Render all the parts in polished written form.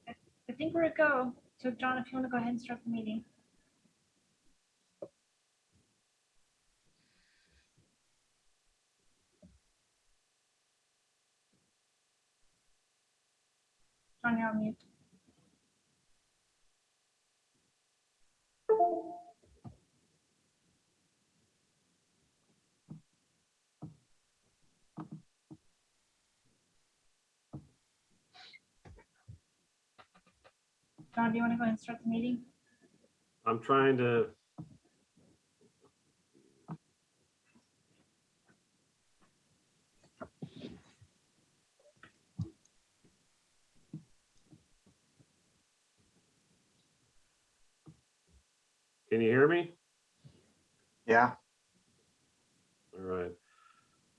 I think we're a go. So John, if you want to go ahead and start the meeting. John, you're on mute. John, do you want to go ahead and start the meeting? I'm trying to. Can you hear me? Yeah. All right.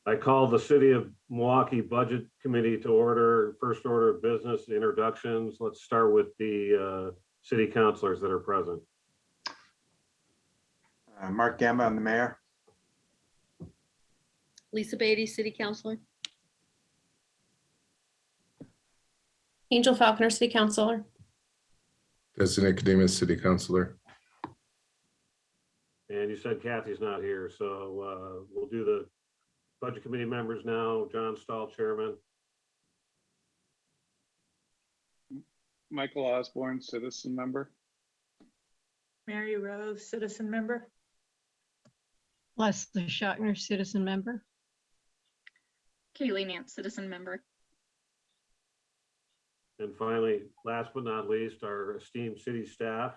I call the City of Milwaukee Budget Committee to order. First order of business, introductions. Let's start with the city councilors that are present. Mark Gamba, I'm the mayor. Lisa Beatty, City Councilor. Angel Falconer, City Councilor. Designate Kademas, City Councilor. And you said Kathy's not here, so we'll do the Budget Committee members now. John Stahl, Chairman. Michael Osborne, citizen member. Mary Rose, citizen member. Leslie Schochner, citizen member. Kaylee Nance, citizen member. And finally, last but not least, our esteemed city staff.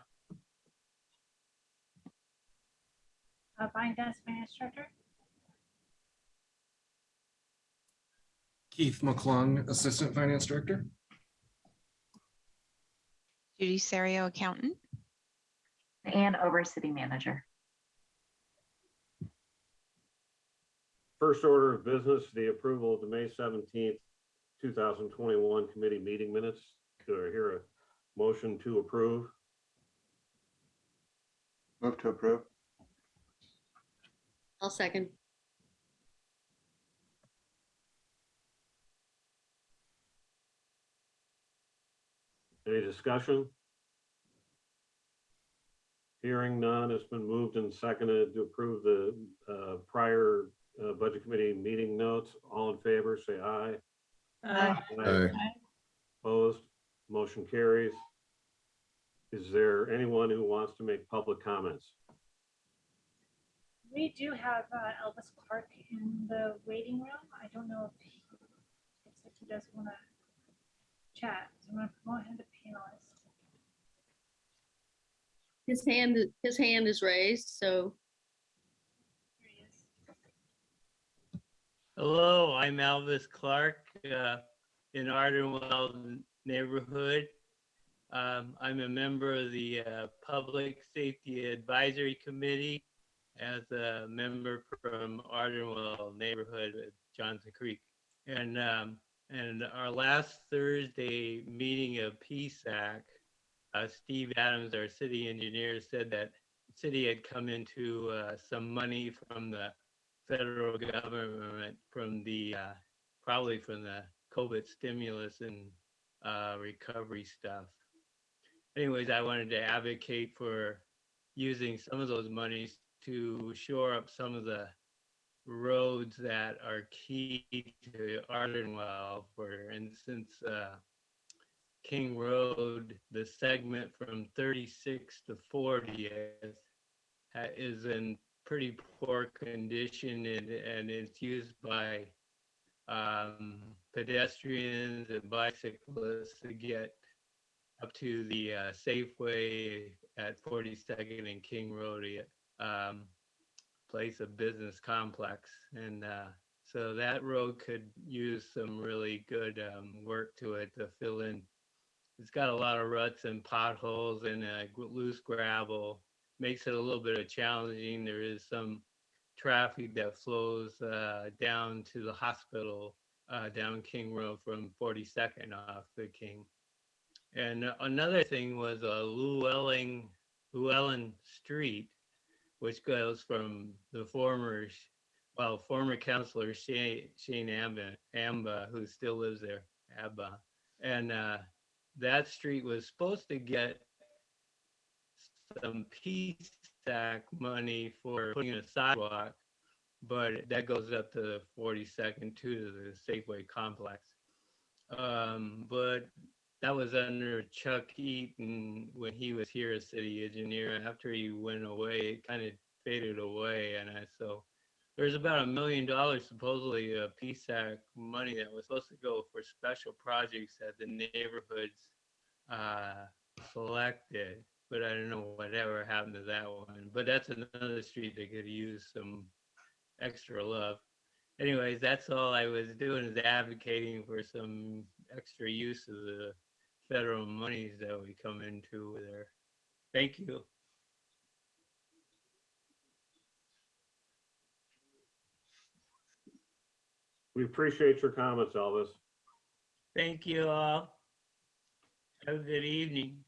Brian Dennis, Finance Director. Keith McClung, Assistant Finance Director. Judy Serio, accountant. And over City Manager. First order of business, the approval of the May 17th, 2021 committee meeting minutes. Do I hear a motion to approve? Move to approve. I'll second. Any discussion? Hearing none, it's been moved and seconded to approve the prior Budget Committee meeting notes. All in favor, say aye. Aye. Opposed? Motion carries. Is there anyone who wants to make public comments? We do have Elvis Clark in the waiting room. I don't know if he does want to chat. So I'm going to promote him to panelist. His hand is raised, so. Here he is. Hello, I'm Elvis Clark in Ardenwell neighborhood. I'm a member of the Public Safety Advisory Committee as a member from Ardenwell neighborhood at Johnson Creek. And our last Thursday meeting of PSAC, Steve Adams, our city engineer, said that the city had come into some money from the federal government from the probably from the COVID stimulus and recovery stuff. Anyways, I wanted to advocate for using some of those monies to shore up some of the roads that are key to Ardenwell. For instance, King Road, the segment from 36 to 40 is in pretty poor condition, and it's used by pedestrians and bicyclists to get up to the Safeway at 42nd and King Road, place of business complex. And so that road could use some really good work to it to fill in. It's got a lot of ruts and potholes and loose gravel. Makes it a little bit challenging. There is some traffic that flows down to the hospital down King Road from 42nd off the King. And another thing was Llewellyn Street, which goes from the former councilor Shane Amba, who still lives there, and that street was supposed to get some PSAC money for putting in a sidewalk, but that goes up to the 42nd to the Safeway complex. But that was under Chuck Eaton when he was here as city engineer. After he went away, it kind of faded away, and so there's about $1 million supposedly PSAC money that was supposed to go for special projects that the neighborhoods selected, but I don't know whatever happened to that one. But that's another street that could use some extra love. Anyways, that's all I was doing, is advocating for some extra use of the federal monies that we come into there. Thank you. We appreciate your comments, Elvis. Thank you all. Have a good evening.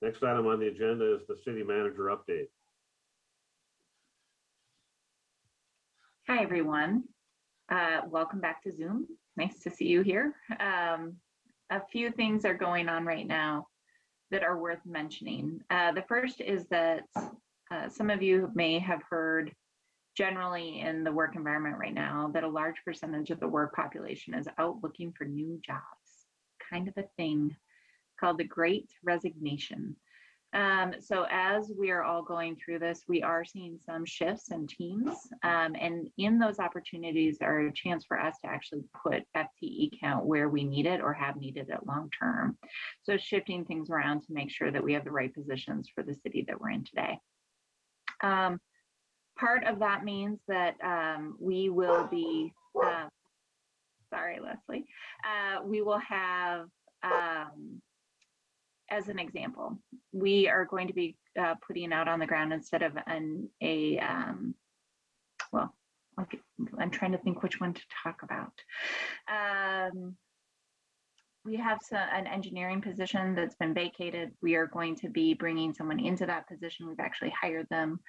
Next item on the agenda is the city manager update. Hi, everyone. Welcome back to Zoom. Nice to see you here. A few things are going on right now that are worth mentioning. The first is that some of you may have heard generally in the work environment right now that a large percentage of the work population is out looking for new jobs, kind of a thing called the Great Resignation. So as we are all going through this, we are seeing some shifts in teams, and in those opportunities are a chance for us to actually put FTE count where we need it or have needed it long term. So shifting things around to make sure that we have the right positions for the city that we're in today. Part of that means that we will be, sorry, Leslie, we will have, as an example, we are going to be putting out on the ground instead of well, okay, I'm trying to think which one to talk about. We have an engineering position that's been vacated. We are going to be bringing someone into that position. We've actually hired them.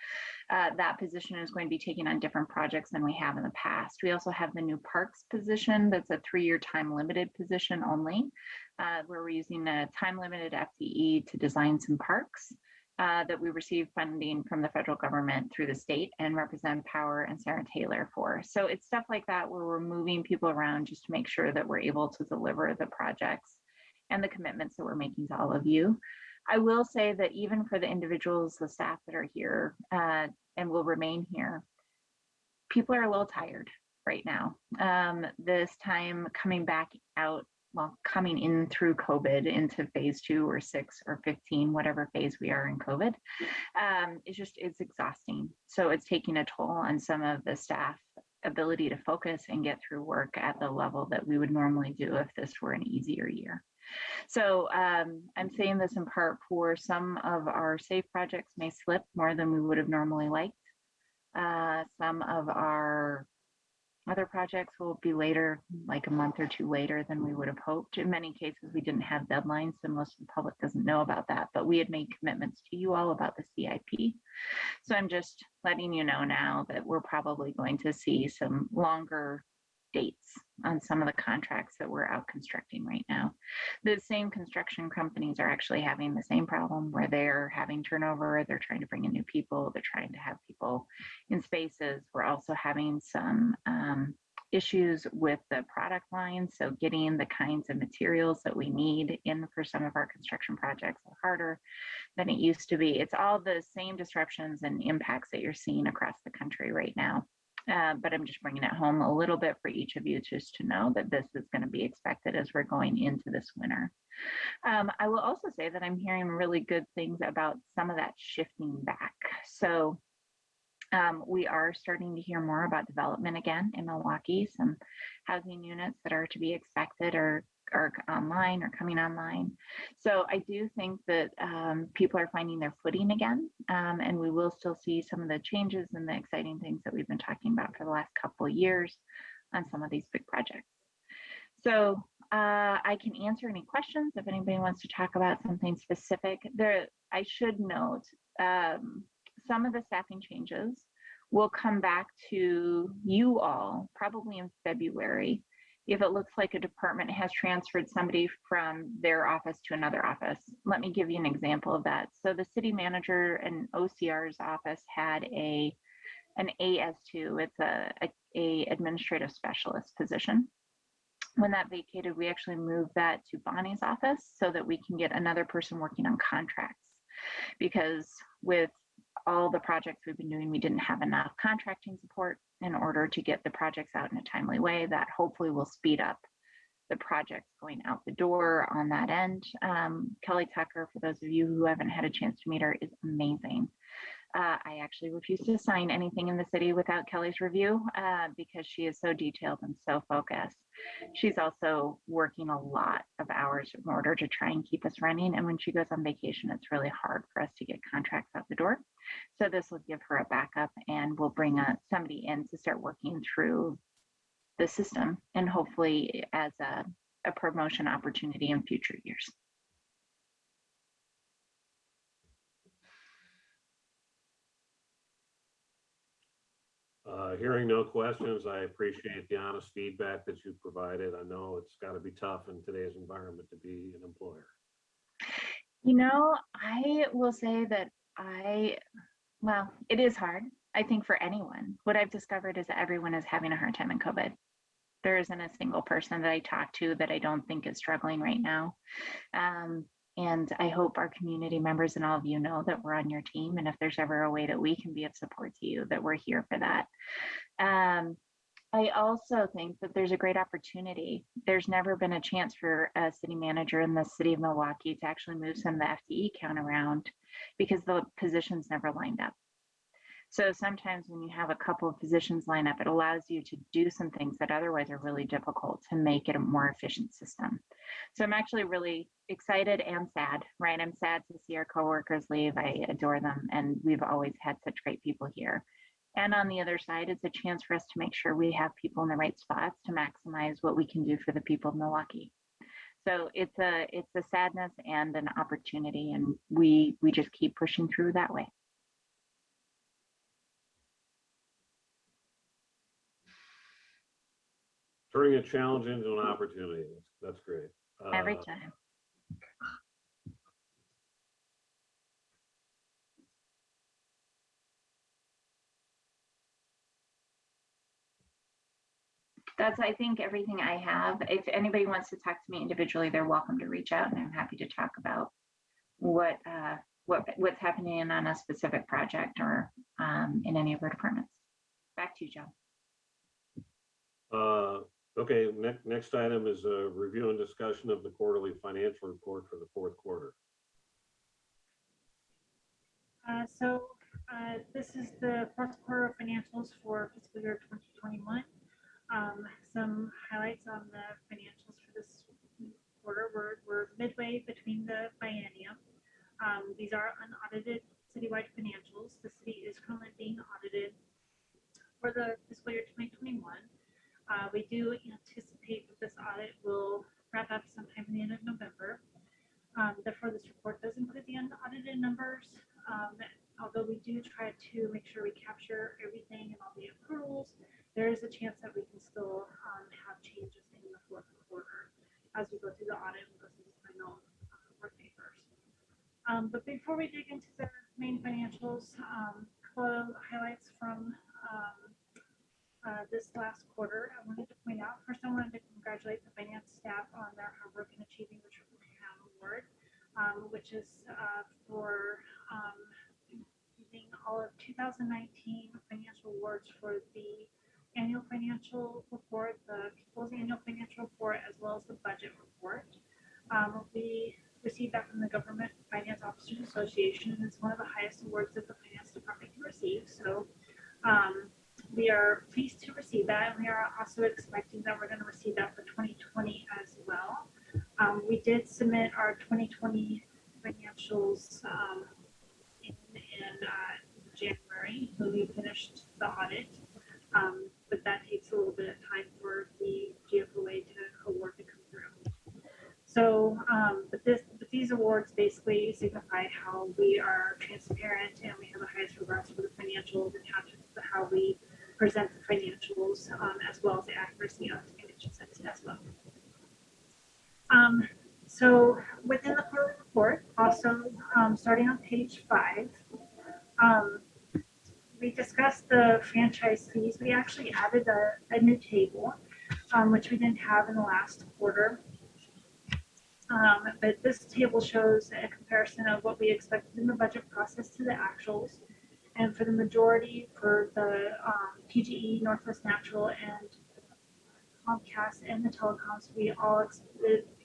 That position is going to be taking on different projects than we have in the past. We also have the new parks position. That's a 3-year time limited position only, where we're using a time limited FTE to design some parks that we receive funding from the federal government through the state and Representative Power and Sarah Taylor for. So it's stuff like that where we're moving people around just to make sure that we're able to deliver the projects and the commitments that we're making to all of you. I will say that even for the individuals, the staff that are here and will remain here, people are a little tired right now. This time coming back out, well, coming in through COVID into phase 2 or 6 or 15, whatever phase we are in COVID, it's exhausting. So it's taking a toll on some of the staff ability to focus and get through work at the level that we would normally do if this were an easier year. So I'm saying this in part for some of our SAFE projects may slip more than we would have normally liked. Some of our other projects will be later, like a month or 2 later than we would have hoped. In many cases, we didn't have deadlines, so most of the public doesn't know about that, but we had made commitments to you all about the CIP. So I'm just letting you know now that we're probably going to see some longer dates on some of the contracts that we're out constructing right now. The same construction companies are actually having the same problem where they're having turnover, they're trying to bring in new people, they're trying to have people in spaces. We're also having some issues with the product line. So getting the kinds of materials that we need in for some of our construction projects are harder than it used to be. It's all the same disruptions and impacts that you're seeing across the country right now. But I'm just bringing it home a little bit for each of you just to know that this is going to be expected as we're going into this winter. I will also say that I'm hearing really good things about some of that shifting back. So we are starting to hear more about development again in Milwaukee, some housing units that are to be expected are online or coming online. So I do think that people are finding their footing again, and we will still see some of the changes and the exciting things that we've been talking about for the last couple of years on some of these big projects. So I can answer any questions if anybody wants to talk about something specific. I should note some of the staffing changes we'll come back to you all probably in February if it looks like a department has transferred somebody from their office to another office. Let me give you an example of that. So the city manager and OCR's office had an AS2. It's a administrative specialist position. When that vacated, we actually moved that to Bonnie's office so that we can get another person working on contracts. Because with all the projects we've been doing, we didn't have enough contracting support in order to get the projects out in a timely way. That hopefully will speed up the projects going out the door on that end. Kelly Tucker, for those of you who haven't had a chance to meet her, is amazing. I actually refuse to sign anything in the city without Kelly's review because she is so detailed and so focused. She's also working a lot of hours in order to try and keep us running. And when she goes on vacation, it's really hard for us to get contracts out the door. So this will give her a backup, and we'll bring somebody in to start working through the system, and hopefully as a promotion opportunity in future years. Hearing no questions, I appreciate the honest feedback that you provided. I know it's got to be tough in today's environment to be an employer. You know, I will say that well, it is hard, I think, for anyone. What I've discovered is that everyone is having a hard time in COVID. There isn't a single person that I talk to that I don't think is struggling right now. And I hope our community members and all of you know that we're on your team. And if there's ever a way that we can be of support to you, that we're here for that. I also think that there's a great opportunity. There's never been a chance for a city manager in the city of Milwaukee to actually move some of the FTE count around because the positions never lined up. So sometimes when you have a couple of positions line up, it allows you to do some things that otherwise are really difficult to make it a more efficient system. So I'm actually really excited and sad, right? I'm sad to see our coworkers leave. I adore them, and we've always had such great people here. And on the other side, it's a chance for us to make sure we have people in the right spots to maximize what we can do for the people of Milwaukee. So it's a sadness and an opportunity, and we just keep pushing through that way. Turning a challenge into an opportunity. That's great. Every time. That's, I think, everything I have. If anybody wants to talk to me individually, they're welcome to reach out, and I'm happy to talk about what's happening on a specific project or in any of our departments. Back to you, Joe. Okay, next item is a review and discussion of the quarterly financial report for the fourth quarter. This is the fourth quarter financials for fiscal year 2021. Some highlights on the financials for this quarter. We're midway between the biennium. These are unaudited citywide financials. The city is currently being audited for the fiscal year 2021. We do anticipate that this audit will wrap up sometime in the end of November. Therefore, this report does include the unaudited numbers. Although we do try to make sure we capture everything and all the accruals, there is a chance that we can still have changes in the fourth quarter as we go through the audit and go through the final work papers. But before we dig into the main financials, a couple of highlights from this last quarter, I wanted to point out. First, I wanted to congratulate the finance staff on their hard work in achieving the Triple Crown Award, which is for using all of 2019 financial awards for the annual financial report, the People's Annual Financial Report, as well as the budget report. We received that from the Government Finance Officers Association, and it's one of the highest awards that the finance department can receive. So we are pleased to receive that, and we are also expecting that we're going to receive that for 2020 as well. We did submit our 2020 financials in January when we finished the audit, but that takes a little bit of time for the GFOA to award to come through. So, but these awards basically signify how we are transparent and we have the highest regards for the financials and how we present the financials, as well as the accuracy of the financials as well. So within the quarterly report, also starting on page 5, we discussed the franchise fees. We actually added a new table, which we didn't have in the last quarter. But this table shows a comparison of what we expected in the budget process to the actuals. And for the majority, for the PGE, Northwest Natural, and Comcast and the telecoms, we all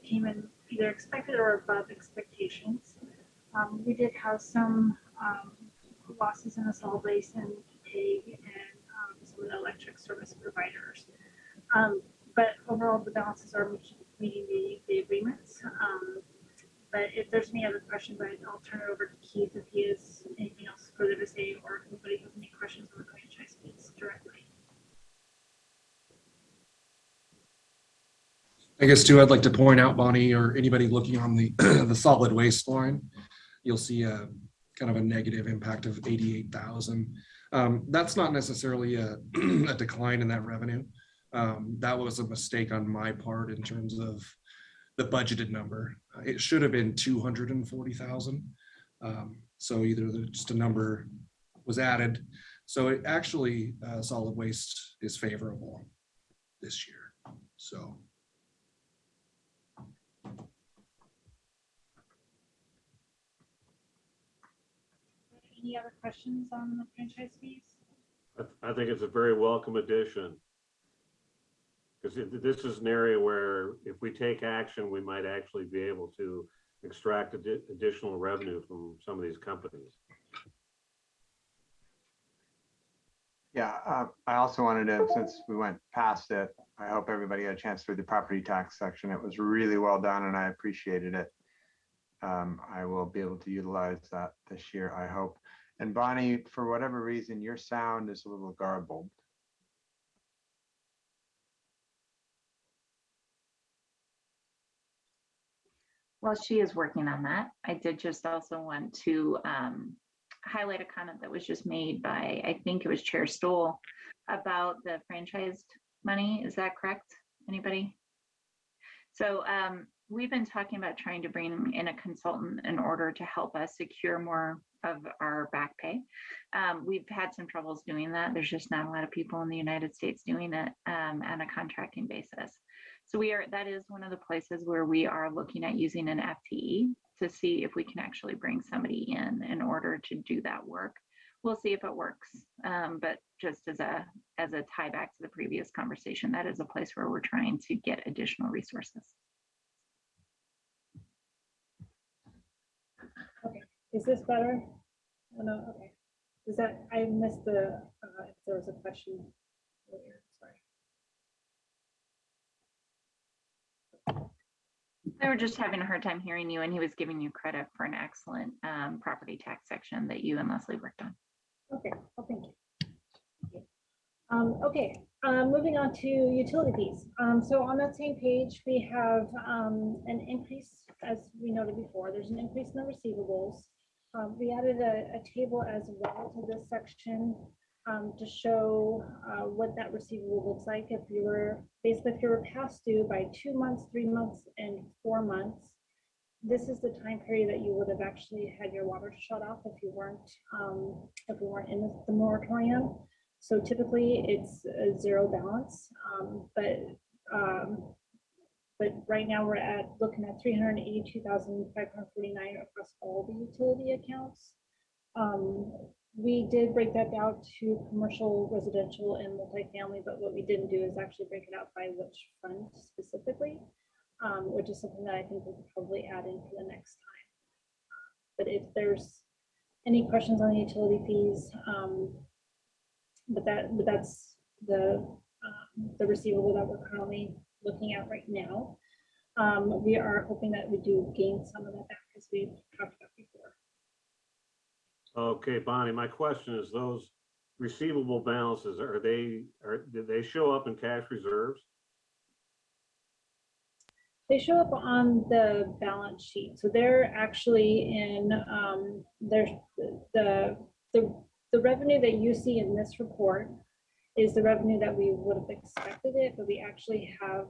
came in either expected or above expectations. We did have some losses in the solid waste and PAG and some of the electric service providers. But overall, the balances are meeting the agreements. But if there's any other questions, I'll turn it over to Keith if he has anything else further to say, or if anybody has any questions on the franchise fees directly. I guess too, I'd like to point out, Bonnie, or anybody looking on the the solid waste line, you'll see a kind of a negative impact of 88,000. That's not necessarily a decline in that revenue. That was a mistake on my part in terms of the budgeted number. It should have been 240,000. So either just a number was added. So it actually, solid waste is favorable this year. So. Any other questions on the franchise fees? I think it's a very welcome addition. Because this is an area where if we take action, we might actually be able to extract additional revenue from some of these companies. Yeah, I also wanted to, since we went past it, I hope everybody had a chance to read the property tax section. It was really well done and I appreciated it. I will be able to utilize that this year, I hope. And Bonnie, for whatever reason, your sound is a little garbled. Well, she is working on that. I did just also want to highlight a comment that was just made by, I think it was Chair Stoll, about the franchised money. Is that correct? Anybody? So we've been talking about trying to bring in a consultant in order to help us secure more of our back pay. We've had some troubles doing that. There's just not a lot of people in the United States doing it on a contracting basis. So that is one of the places where we are looking at using an FTE to see if we can actually bring somebody in order to do that work. We'll see if it works. But just as a tie back to the previous conversation, that is a place where we're trying to get additional resources. Okay, is this better? Oh, no, okay. Is that, I missed the, if there was a question earlier, sorry. They were just having a hard time hearing you, and he was giving you credit for an excellent property tax section that you and Leslie worked on. Okay, well, thank you. Okay, moving on to utility fees. So on that same page, we have an increase, as we noted before, there's an increase in the receivables. We added a table as well to this section to show what that receivable looks like if you were past due by 2 months, 3 months, and 4 months. This is the time period that you would have actually had your water shut off if you weren't in the moratorium. So typically it's a zero balance, but right now we're looking at 382,549 across all the utility accounts. We did break that down to commercial, residential, and multifamily, but what we didn't do is actually break it out by which fund specifically, which is something that I think we could probably add in for the next time. But if there's any questions on the utility fees, but that's the receivable that we're currently looking at right now. We are hoping that we do gain some of that back, as we've talked about before. Okay, Bonnie, my question is, those receivable balances, did they show up in cash reserves? They show up on the balance sheet. So they're actually in, there's the revenue that you see in this report is the revenue that we would have expected it, but we actually have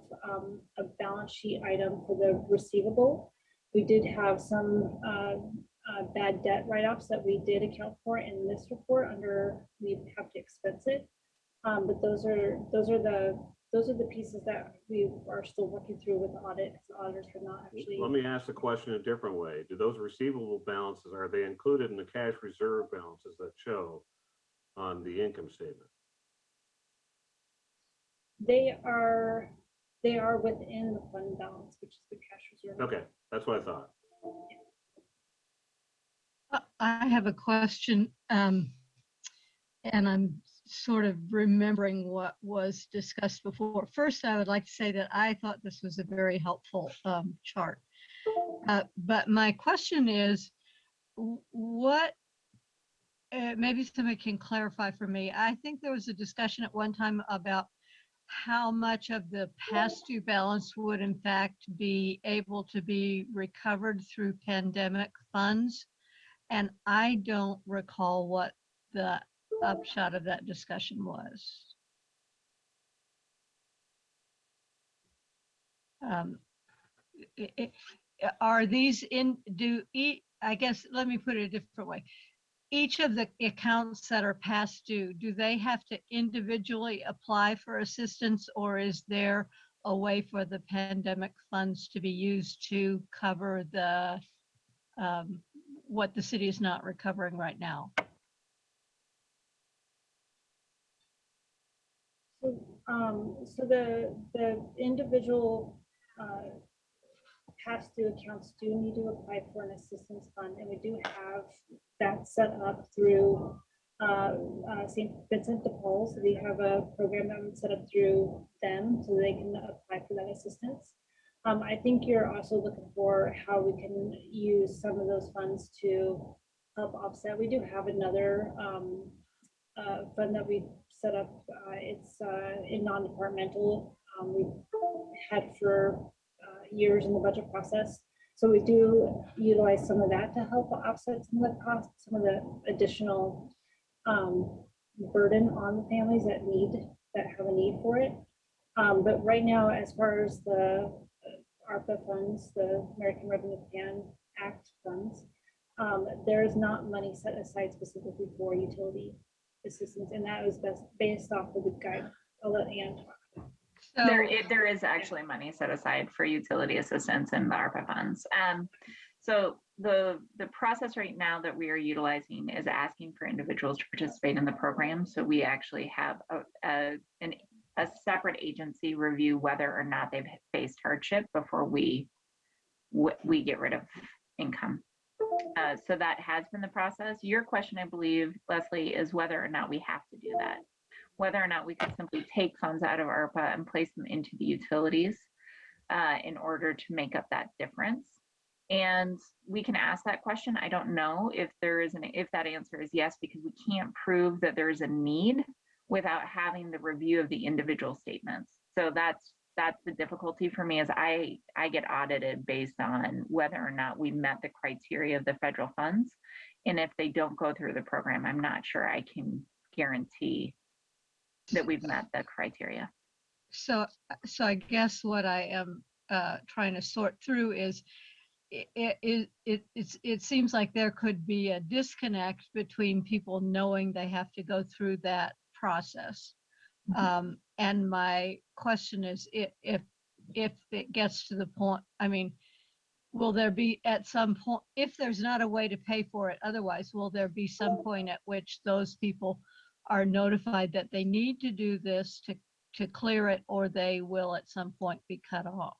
a balance sheet item for the receivable. We did have some bad debt write-offs that we did account for in this report under, we have to expense it. But those are the pieces that we are still working through with the audit, because the auditors are not actually. Let me ask the question a different way. Do those receivable balances, are they included in the cash reserve balances that show on the income statement? They are within the fund balance, which is the cash reserve. Okay, that's what I thought. I have a question, and I'm sort of remembering what was discussed before. First, I would like to say that I thought this was a very helpful chart. But my question is, what, maybe somebody can clarify for me. I think there was a discussion at one time about how much of the past due balance would in fact be able to be recovered through pandemic funds. And I don't recall what the upshot of that discussion was. Are these I guess, let me put it a different way. Each of the accounts that are past due, do they have to individually apply for assistance, or is there a way for the pandemic funds to be used to cover the what the city is not recovering right now? So the individual past due accounts do need to apply for an assistance fund, and we do have that set up through St. Vincent de Paul. So we have a program that we set up through them so they can apply for that assistance. I think you're also looking for how we can use some of those funds to help offset. We do have another fund that we set up. It's in non-departmental. We've had for years in the budget process. So we do utilize some of that to help offset some of the costs, some of the additional burden on the families that have a need for it. But right now, as far as the ARPA funds, the American Revenue Plan Act funds, there is not money set aside specifically for utility assistance, and that was based off of the guide. I'll let Ann talk. So, There is actually money set aside for utility assistance in the ARPA funds. So the process right now that we are utilizing is asking for individuals to participate in the program. So we actually have a separate agency review whether or not they've faced hardship before we get rid of income. So that has been the process. Your question, I believe, Leslie, is whether or not we have to do that. Whether or not we could simply take funds out of ARPA and place them into the utilities in order to make up that difference. And we can ask that question. I don't know if that answer is yes, because we can't prove that there is a need without having the review of the individual statements. So that's the difficulty for me, is I get audited based on whether or not we met the criteria of the federal funds. And if they don't go through the program, I'm not sure I can guarantee that we've met the criteria. So I guess what I am trying to sort through is it seems like there could be a disconnect between people knowing they have to go through that process. And my question is, if it gets to the point, I mean, will there be at some point, if there's not a way to pay for it otherwise, will there be some point at which those people are notified that they need to do this to clear it, or they will at some point be cut off?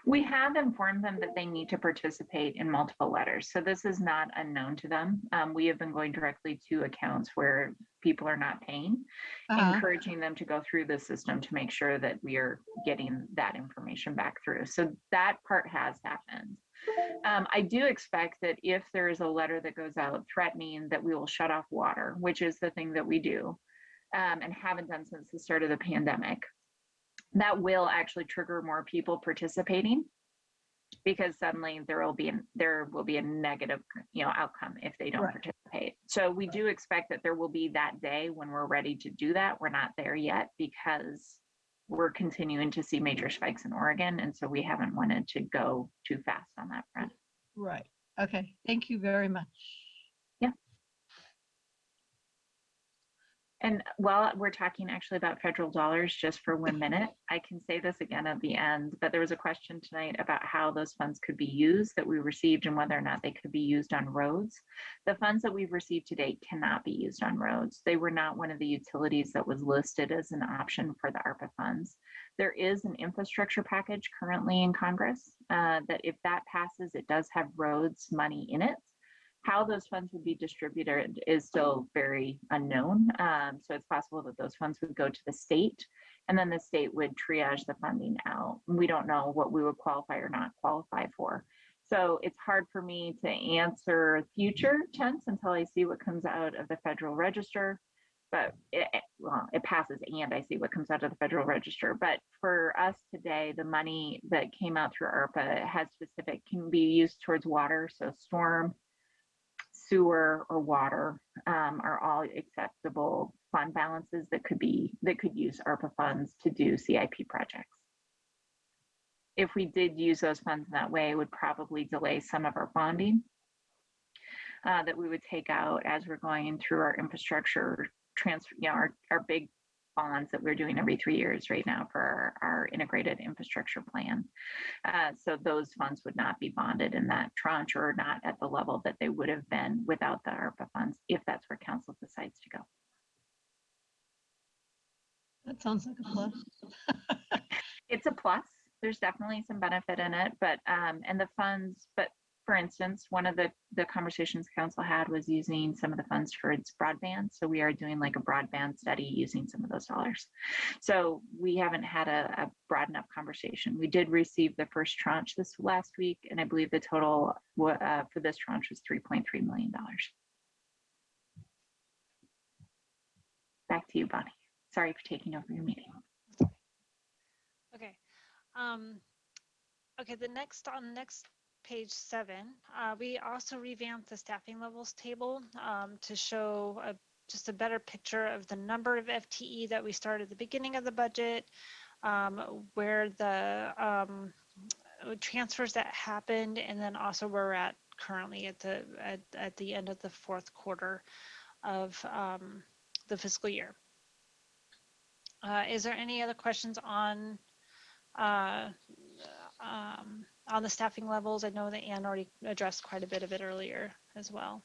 We have informed them that they need to participate in multiple letters. So this is not unknown to them. We have been going directly to accounts where people are not paying, encouraging them to go through the system to make sure that we are getting that information back through. So that part has happened. I do expect that if there is a letter that goes out threatening that we will shut off water, which is the thing that we do and haven't done since the start of the pandemic, that will actually trigger more people participating because suddenly there will be a negative, outcome if they don't Right. participate. So we do expect that there will be that day when we're ready to do that. We're not there yet because we're continuing to see major spikes in Oregon, and so we haven't wanted to go too fast on that front. Right. Okay. Thank you very much. And while we're talking actually about federal dollars, just for 1 minute, I can say this again at the end, but there was a question tonight about how those funds could be used that we received and whether or not they could be used on roads. The funds that we've received to date cannot be used on roads. They were not one of the utilities that was listed as an option for the ARPA funds. There is an infrastructure package currently in Congress that if that passes, it does have roads money in it. How those funds would be distributed is still very unknown. So it's possible that those funds would go to the state and then the state would triage the funding out. We don't know what we would qualify or not qualify for. So it's hard for me to answer future tense until I see what comes out of the Federal Register. But it passes and I see what comes out of the Federal Register. But for us today, the money that came out through ARPA can be used towards water. So storm, sewer, or water are all acceptable fund balances that could use ARPA funds to do CIP projects. If we did use those funds in that way, it would probably delay some of our bonding that we would take out as we're going through our infrastructure transfer, our big bonds that we're doing every 3 years right now for our integrated infrastructure plan. So those funds would not be bonded in that tranche or not at the level that they would have been without the ARPA funds, if that's where council decides to go. That sounds like a plus. It's a plus. There's definitely some benefit in it, but and the funds, but for instance, one of the conversations council had was using some of the funds for its broadband. So we are doing like a broadband study using some of those dollars. So we haven't had a broad enough conversation. We did receive the first tranche this last week, and I believe the total for this tranche was $3.3 million. Back to you, Bonnie. Sorry for taking over your meeting. Okay. Okay, the next page 7, we also revamped the staffing levels table to show just a better picture of the number of FTE that we started at the beginning of the budget, where the transfers that happened, and then also where we're at currently at the end of the fourth quarter of the fiscal year. Is there any other questions on the staffing levels? I know that Ann already addressed quite a bit of it earlier as well.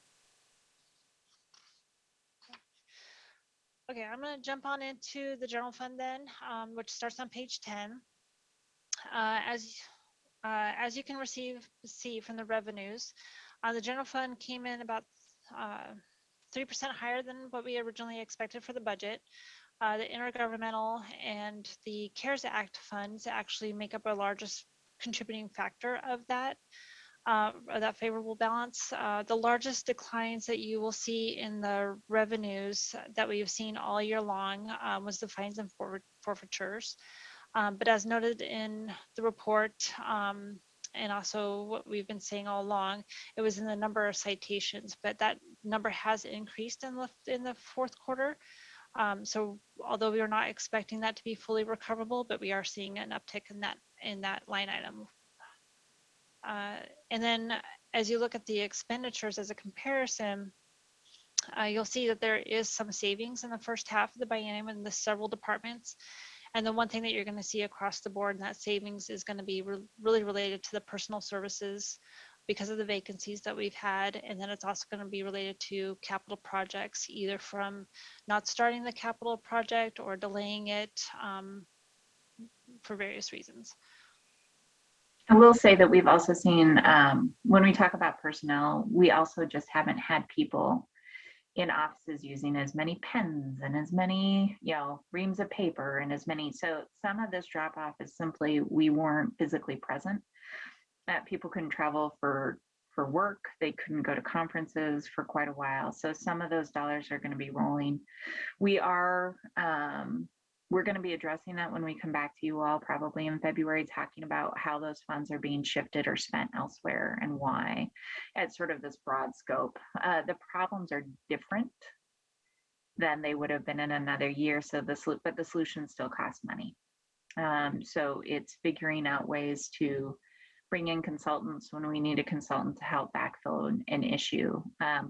Okay, I'm going to jump on into the general fund then, which starts on page 10. As you can see from the revenues, the general fund came in about 3% higher than what we originally expected for the budget. The intergovernmental and the CARES Act funds actually make up our largest contributing factor of that favorable balance. The largest declines that you will see in the revenues that we've seen all year long was the fines and forfeitures. But as noted in the report, and also what we've been saying all along, it was in the number of citations, but that number has increased in the fourth quarter. So although we are not expecting that to be fully recoverable, but we are seeing an uptick in that line item. And then as you look at the expenditures as a comparison, you'll see that there is some savings in the first half of the biennium in the several departments. And the one thing that you're going to see across the board in that savings is going to be really related to the personal services because of the vacancies that we've had. And then it's also going to be related to capital projects, either from not starting the capital project or delaying it for various reasons. I will say that we've also seen, when we talk about personnel, we also just haven't had people in offices using as many pens and as many, reams of paper and as many. So some of this drop off is simply we weren't physically present. People couldn't travel for work. They couldn't go to conferences for quite a while. So some of those dollars are going to be rolling. We are we're going to be addressing that when we come back to you all, probably in February, talking about how those funds are being shifted or spent elsewhere and why, at sort of this broad scope. The problems are different than they would have been in another year. So but the solutions still cost money. So it's figuring out ways to bring in consultants when we need a consultant to help backfill an issue.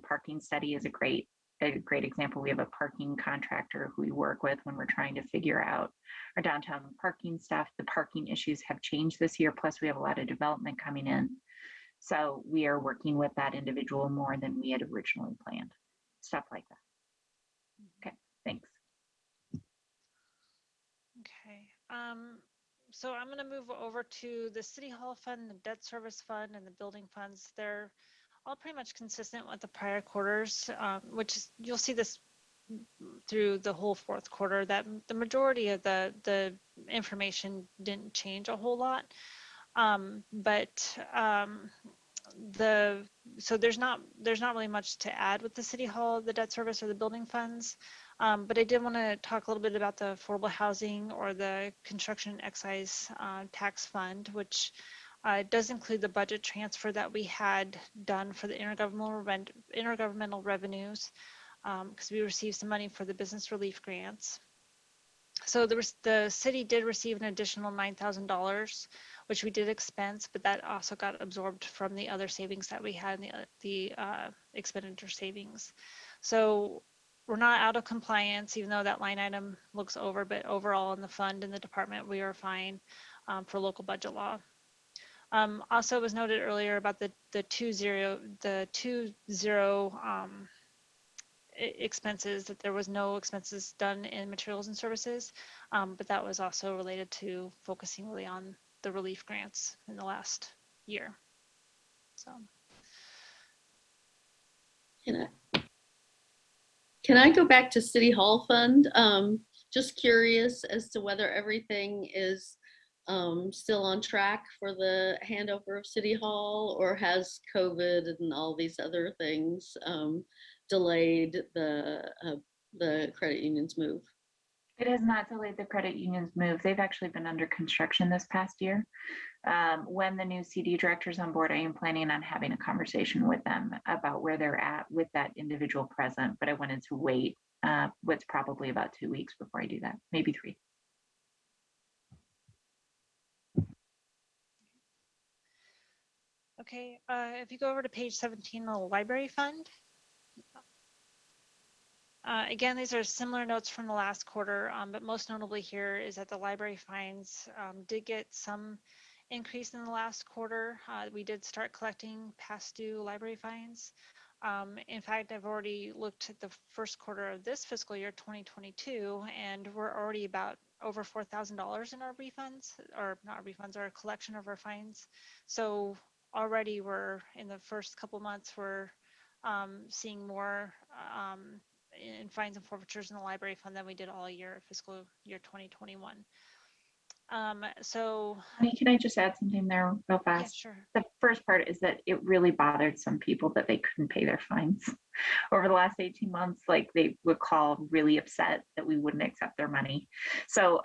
Parking study is a great example. We have a parking contractor who we work with when we're trying to figure out our downtown parking stuff. The parking issues have changed this year, plus we have a lot of development coming in. So we are working with that individual more than we had originally planned, stuff like that. Okay, thanks. Okay. So I'm going to move over to the City Hall Fund, the Debt Service Fund, and the Building Funds. They're all pretty much consistent with the prior quarters, which is, you'll see this through the whole fourth quarter, that the majority of the information didn't change a whole lot. So there's not really much to add with the City Hall, the debt service, or the building funds. But I did want to talk a little bit about the affordable housing or the construction excise tax fund, which does include the budget transfer that we had done for the intergovernmental revenues, because we received some money for the business relief grants. So the city did receive an additional $9,000, which we did expense, but that also got absorbed from the other savings that we had in the expenditure savings. So we're not out of compliance, even though that line item looks over, but overall in the fund and the department, we are fine for local budget law. Also, it was noted earlier about the 2.0 expenses, that there was no expenses done in materials and services, but that was also related to focusing really on the relief grants in the last year. So Can I go back to City Hall Fund? Just curious as to whether everything is still on track for the handover of City Hall, or has COVID and all these other things delayed the credit union's move? It has not delayed the credit union's move. They've actually been under construction this past year. When the new CD director's on board, I am planning on having a conversation with them about where they're at with that individual present, but I wanted to wait what's probably about 2 weeks before I do that, maybe 3. okay, if you go over to page 17, the library fund. Again, these are similar notes from the last quarter, but most notably here is that the library fines did get some increase in the last quarter. We did start collecting past due library fines. In fact, I've already looked at the first quarter of this fiscal year, 2022, and we're already about over $4,000 in our refunds, or not refunds, our collection of our fines. So already we're in the first couple months, we're seeing more in fines and forfeitures in the library fund than we did all year, fiscal year 2021. So Can I just add something there real fast? Yeah, sure. The first part is that it really bothered some people that they couldn't pay their fines over the last 18 months. Like, they would call really upset that we wouldn't accept their money. So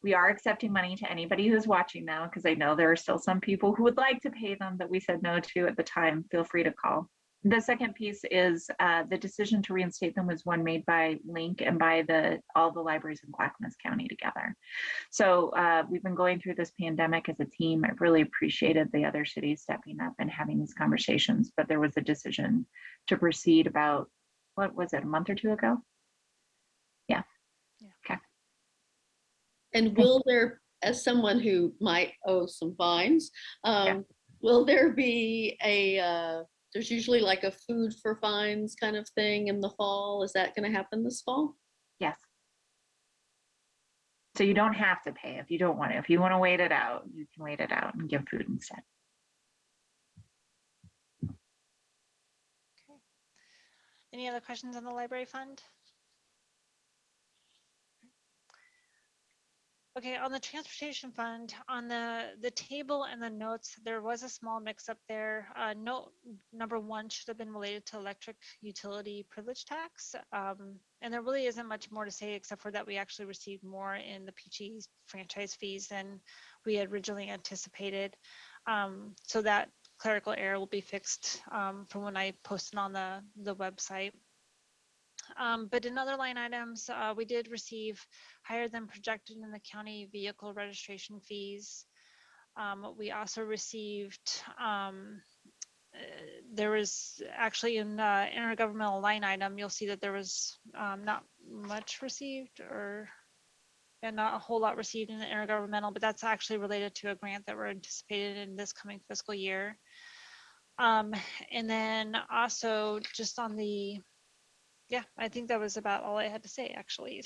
we are accepting money to anybody who's watching now, because I know there are still some people who would like to pay them that we said no to at the time. Feel free to call. The second piece is the decision to reinstate them was one made by Link and by all the libraries in Clackamas County together. So we've been going through this pandemic as a team. I've really appreciated the other cities stepping up and having these conversations, but there was a decision to proceed about, what was it, a month or 2 ago? Yeah. Okay. And will there, as someone who might owe some fines, will there be there's usually like a food for fines kind of thing in the fall? Is that going to happen this fall? Yes. So you don't have to pay if you don't want to. If you want to wait it out, you can wait it out and give food instead. Okay. Any other questions on the library fund? Okay, on the transportation fund, on the table and the notes, there was a small mix up there. Note number one should have been related to electric utility privilege tax. And there really isn't much more to say except for that we actually received more in the PG franchise fees than we had originally anticipated. So that clerical error will be fixed from when I posted on the website. But in other line items, we did receive higher than projected in the county vehicle registration fees. We also received, there was actually in intergovernmental line item, you'll see that there was not much received and not a whole lot received in the intergovernmental, but that's actually related to a grant that we're anticipated in this coming fiscal year. And then also just on the, yeah, I think that was about all I had to say, actually.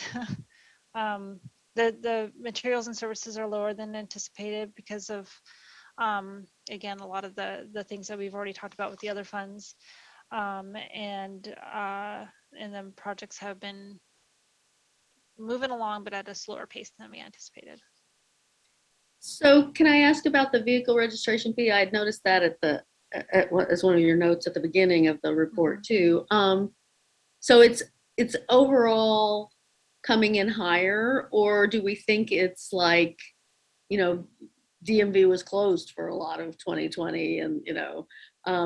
The materials and services are lower than anticipated because of, again, a lot of the things that we've already talked about with the other funds. And then projects have been moving along, but at a slower pace than we anticipated. So can I ask about the vehicle registration fee? I had noticed that as one of your notes at the beginning of the report too. So it's overall coming in higher, or do we think it's like, DMV was closed for a lot of 2020 and,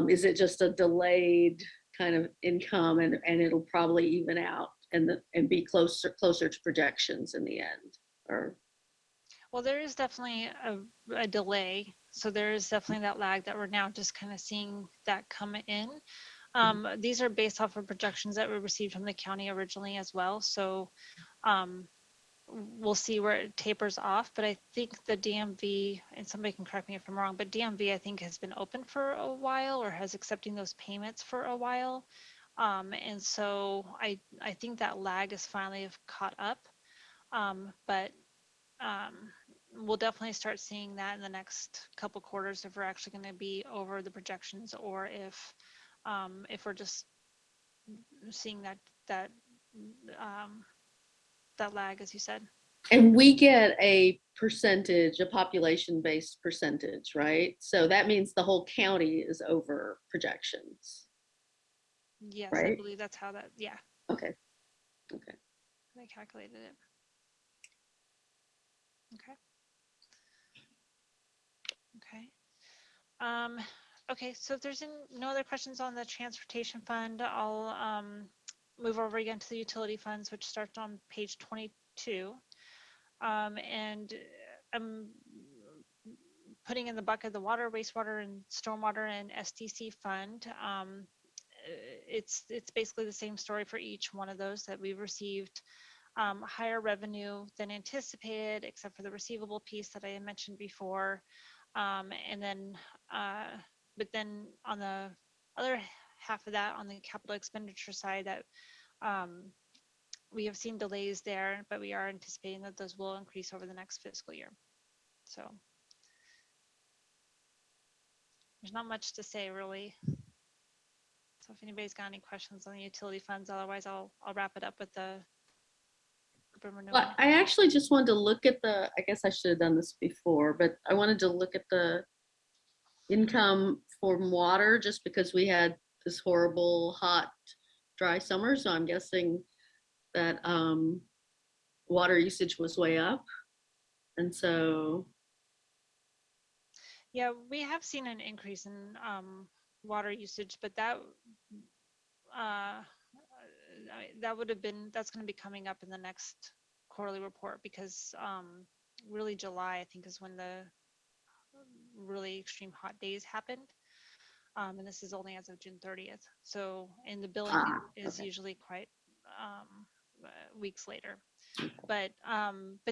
is it just a delayed kind of income and it'll probably even out and be closer to projections in the end? Or Well, there is definitely a delay. So there is definitely that lag that we're now just kind of seeing that come in. These are based off of projections that we received from the county originally as well. So we'll see where it tapers off. But I think the DMV, and somebody can correct me if I'm wrong, but DMV I think has been open for a while or has accepting those payments for a while. And so I think that lag is finally caught up. But we'll definitely start seeing that in the next couple quarters if we're actually going to be over the projections or if we're just seeing that lag, as you said. and we get a percentage, a population-based percentage, right? So that means the whole county is over projections. Yes, I right? believe that's how that. Yeah, Okay. they calculated it. Okay. Okay, so if there's no other questions on the transportation fund, I'll move over again to the utility funds, which starts on page 22. And I'm putting in the bucket the water, wastewater, and stormwater and STC fund. It's basically the same story for each one of those, that we've received higher revenue than anticipated, except for the receivable piece that I had mentioned before. And then, but then on the other half of that, on the capital expenditure side, that we have seen delays there, but we are anticipating that those will increase over the next fiscal year. So there's not much to say, really. So if anybody's got any questions on the utility funds, otherwise I'll wrap it up with the urban renewal. Well, I actually just wanted to look at I guess I should have done this before, but I wanted to look at the income from water just because we had this horrible, hot, dry summer. So I'm guessing that water usage was way up. And so. Yeah, we have seen an increase in water usage, but that that's going to be coming up in the next quarterly report, because really July, I think, is when the really extreme hot days happened. And this is only as of June 30th. So, and the billing is usually quite weeks later. But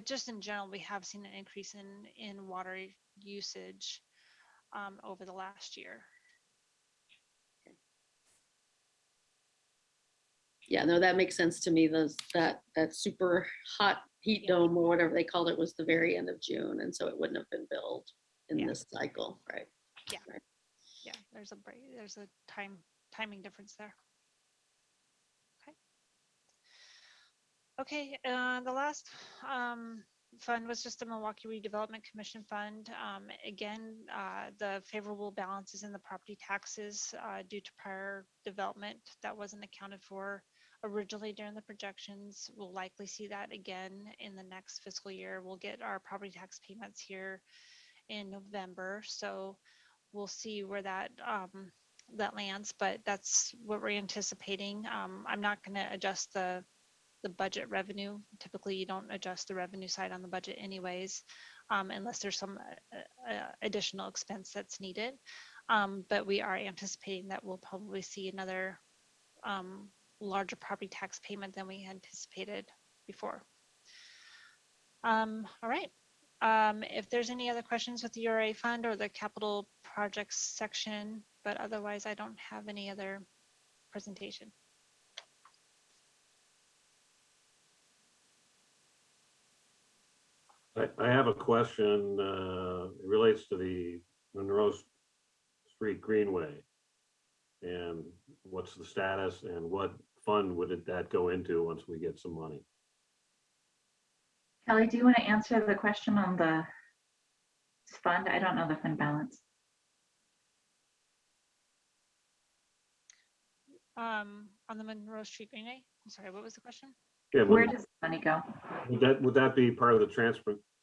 just in general, we have seen an increase in water usage over the last year. Yeah, no, that makes sense to me. That super hot heat dome or whatever they called it was the very end of June, and so it wouldn't have been billed in this cycle, right? Yeah, right. Yeah. There's a timing difference there. Okay. Okay. The last fund was just the Milwaukee Redevelopment Commission Fund. Again, the favorable balances in the property taxes due to prior development that wasn't accounted for originally during the projections. We'll likely see that again in the next fiscal year. We'll get our property tax payments here in November, so we'll see where that that lands, but that's what we're anticipating. I'm not going to adjust the budget revenue. Typically, you don't adjust the revenue side on the budget anyways, unless there's some additional expense that's needed. But we are anticipating that we'll probably see another larger property tax payment than we anticipated before. All right. If there's any other questions with the URA fund or the capital projects section, but otherwise I don't have any other presentation. I have a question. It relates to the Monroe Street Greenway. And what's the status and what fund would that go into once we get some money? Kelly, do you want to answer the question on the fund? I don't know the fund balance. On the Monroe Street Greenway, I'm sorry, what was the question? Yeah, Where does the money go? would that be part of the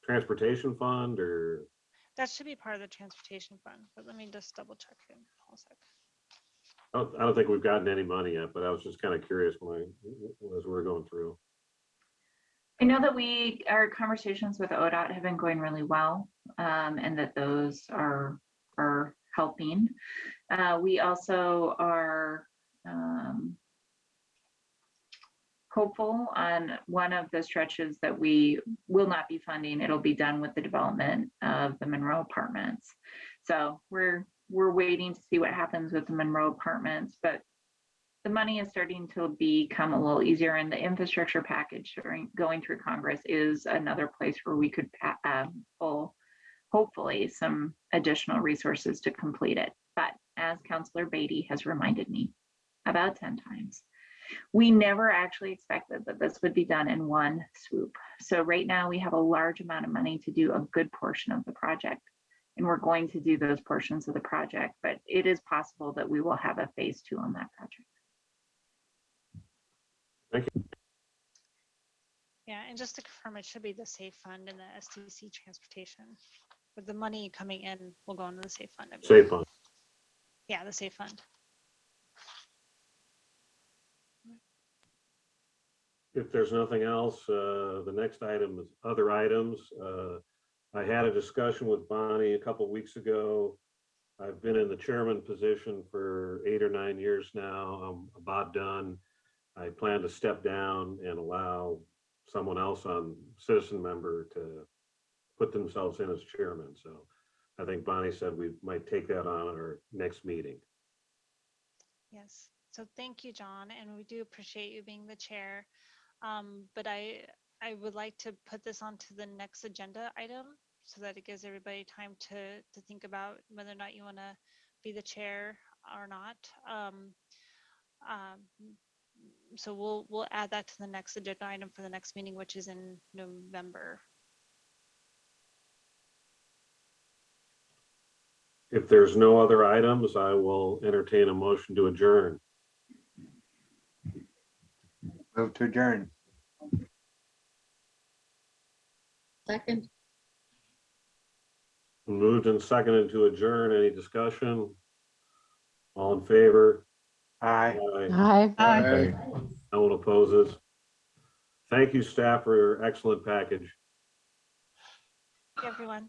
transportation fund or? That should be part of the transportation fund, but let me just double check here. Hold a sec. I don't think we've gotten any money yet, but I was just kind of curious as we're going through. I know that our conversations with ODOT have been going really well, and that those are helping. We also are hopeful on one of the stretches that we will not be funding. It'll be done with the development of the Monroe Apartments. So we're waiting to see what happens with the Monroe Apartments, but the money is starting to become a little easier, and the infrastructure package going through Congress is another place where we could pull hopefully some additional resources to complete it. But as Councilor Beatty has reminded me about 10 times, we never actually expected that this would be done in one swoop. So right now we have a large amount of money to do a good portion of the project, and we're going to do those portions of the project, but it is possible that we will have a phase 2 on that project. Thank you. Yeah, and just to confirm, it should be the SAFE fund and the STC transportation. With the money coming in, will go into the SAFE fund. SAFE fund. Yeah, the SAFE fund. If there's nothing else, the next item is other items. I had a discussion with Bonnie a couple of weeks ago. I've been in the chairman position for 8 or 9 years now. I'm about done. I plan to step down and allow someone else on citizen member to put themselves in as chairman. So I think Bonnie said we might take that on our next meeting. Yes. So thank you, John, and we do appreciate you being the chair. But I would like to put this onto the next agenda item so that it gives everybody time to think about whether or not you want to be the chair or not. So we'll add that to the next agenda item for the next meeting, which is in November. If there's no other items, I will entertain a motion to adjourn. Move to adjourn. Second. Moved and seconded to adjourn. Any discussion? All in favor? Aye. Aye. Aye. No one opposes. Thank you, staff, for your excellent package. Thank you, everyone.